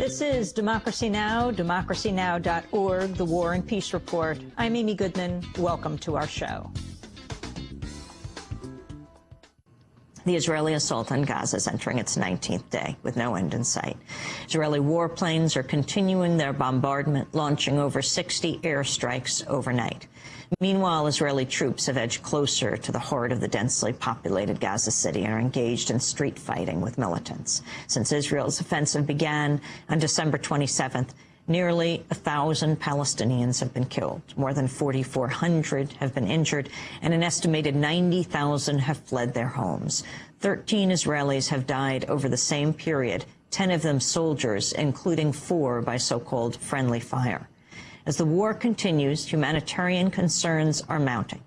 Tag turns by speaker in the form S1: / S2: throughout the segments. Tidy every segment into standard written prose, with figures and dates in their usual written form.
S1: This is Democracy Now!, democracynow.org, The War and Peace Report. I'm Amy Goodman. Welcome to our show. The Israeli assault on Gaza is entering its 19th day with no end in sight. Israeli warplanes are continuing their bombardment, launching over 60 airstrikes overnight. Meanwhile, Israeli troops have edged closer to the heart of the densely populated Gaza City and are engaged in street fighting with militants. Since Israel's offensive began on December 27th, nearly 1,000 Palestinians have been killed, more than 4,400 have been injured, and an estimated 90,000 have fled their homes. 13 Israelis have died over the same period, 10 of them soldiers, including 4 by so-called friendly fire. As the war continues, humanitarian concerns are mounting.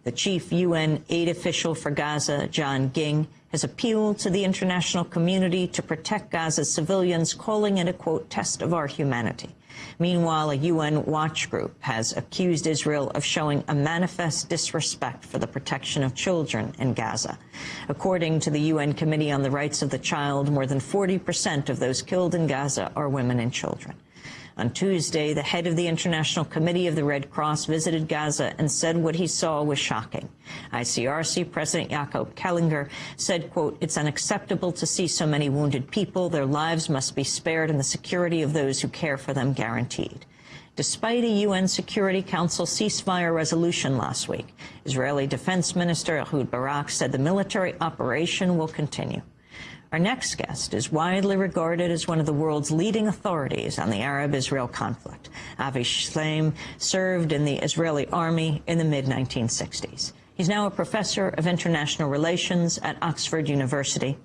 S1: The chief UN aid official for Gaza, John Ging, has appealed to the international community to protect Gaza's civilians, calling it a, quote, test of our humanity. Meanwhile, a UN watch group has accused Israel of showing a manifest disrespect for the protection of children in Gaza. According to the UN Committee on the Rights of the Child, more than 40% of those killed in Gaza are women and children. On Tuesday, the head of the International Committee of the Red Cross visited Gaza and said what he saw was shocking. ICRC President Jakob Kellinger said, quote, it's unacceptable to see so many wounded people. Their lives must be spared and the security of those who care for them guaranteed. Despite a UN Security Council ceasefire resolution last week, Israeli Defense Minister Ehud Barak said the military operation will continue. Our next guest is widely regarded as one of the world's leading authorities on the Arab-Israel conflict. Avi Shleim served in the Israeli army in the mid-1960s. He's now a professor of international relations at Oxford University.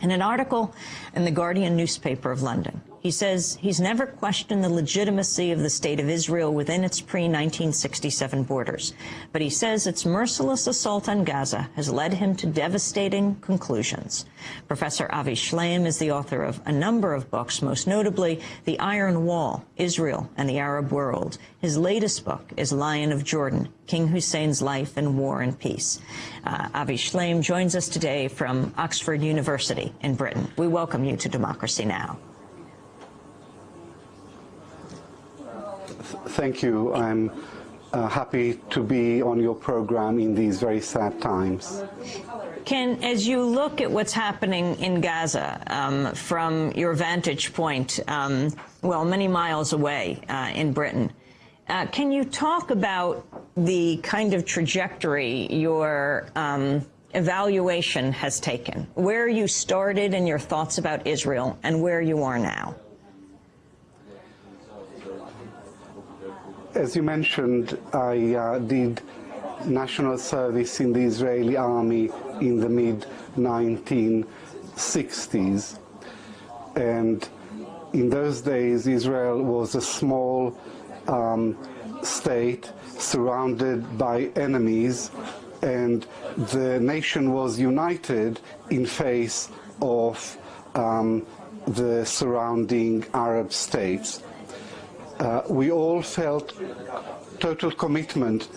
S1: In an article in the Guardian newspaper of London, he says he's never questioned the legitimacy of the State of Israel within its pre-1967 borders. But he says its merciless assault on Gaza has led him to devastating conclusions. Professor Avi Shleim is the author of a number of books, most notably The Iron Wall, Israel and the Arab World. His latest book is Lion of Jordan, King Hussein's Life in War and Peace. Avi Shleim joins us today from Oxford University in Britain. We welcome you to Democracy Now!
S2: Thank you. I'm happy to be on your program in these very sad times.
S1: Ken, as you look at what's happening in Gaza from your vantage point, well, many miles away in Britain, can you talk about the kind of trajectory your evaluation has taken, where you started and your thoughts about Israel and where you are now?
S2: As you mentioned, I did national service in the Israeli army in the mid-1960s. And in those days, Israel was a small state surrounded by enemies, and the nation was united in face of the surrounding Arab states. We all felt total commitment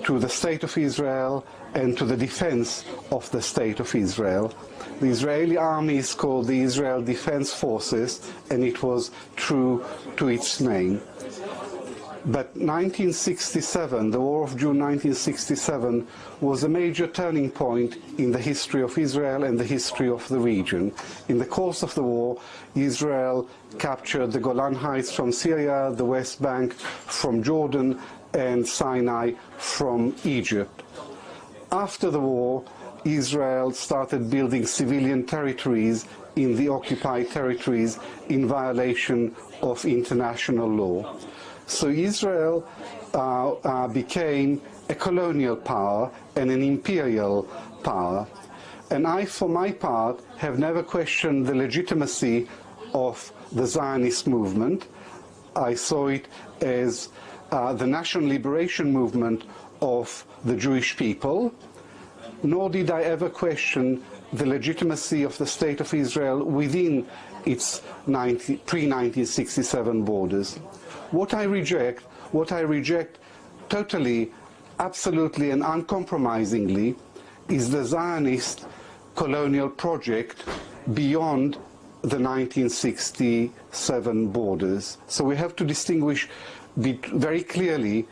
S2: to the State of Israel and to the defense of the State of Israel. The Israeli army is called the Israel Defense Forces, and it was true to its name. But 1967, the War of June 1967, was a major turning point in the history of Israel and the history of the region. In the course of the war, Israel captured the Golan Heights from Syria, the West Bank from Jordan, and Sinai from Egypt. After the war, Israel started building civilian territories in the occupied territories in violation of international law. So Israel became a colonial power and an imperial power. And I, for my part, have never questioned the legitimacy of the Zionist movement. I saw it as the national liberation movement of the Jewish people, nor did I ever question the legitimacy of the State of Israel within its pre-1967 borders. What I reject totally, absolutely and uncompromisingly is the Zionist colonial project beyond the 1967 borders. So we have to distinguish very clearly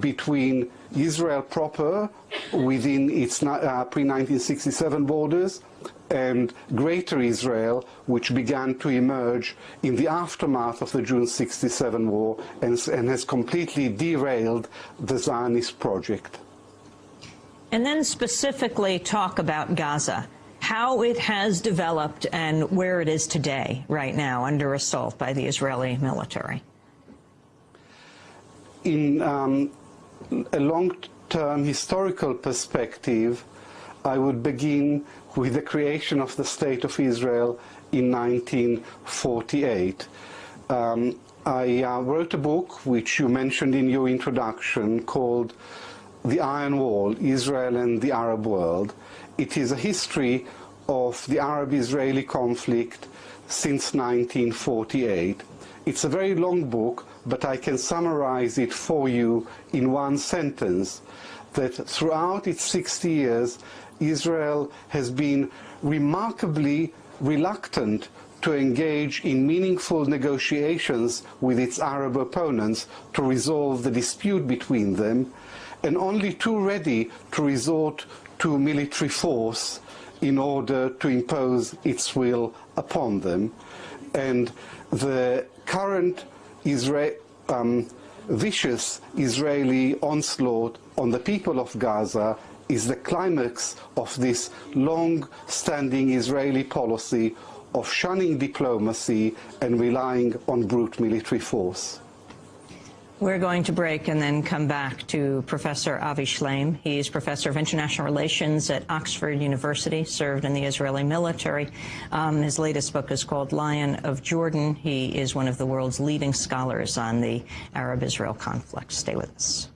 S2: between Israel proper within its pre-1967 borders and Greater Israel, which began to emerge in the aftermath of the June 67 war and has completely derailed the Zionist project.
S1: And then specifically talk about Gaza, how it has developed and where it is today, right now, under assault by the Israeli military.
S2: In a long-term historical perspective, I would begin with the creation of the State of Israel in 1948. I wrote a book, which you mentioned in your introduction, called The Iron Wall, Israel and the Arab World. It is a history of the Arab-Israeli conflict since 1948. It's a very long book, but I can summarize it for you in one sentence, that throughout its 60 years, Israel has been remarkably reluctant to engage in meaningful negotiations with its Arab opponents to resolve the dispute between them, and only too ready to resort to military force in order to impose its will upon them. And the current vicious Israeli onslaught on the people of Gaza is the climax of this long-standing Israeli policy of shunning diplomacy and relying on brute military force.
S1: We're going to break and then come back to Professor Avi Shleim. He's professor of international relations at Oxford University, served in the Israeli military. His latest book is called Lion of Jordan. He is one of the world's leading scholars on the Arab-Israel conflict. Stay with us.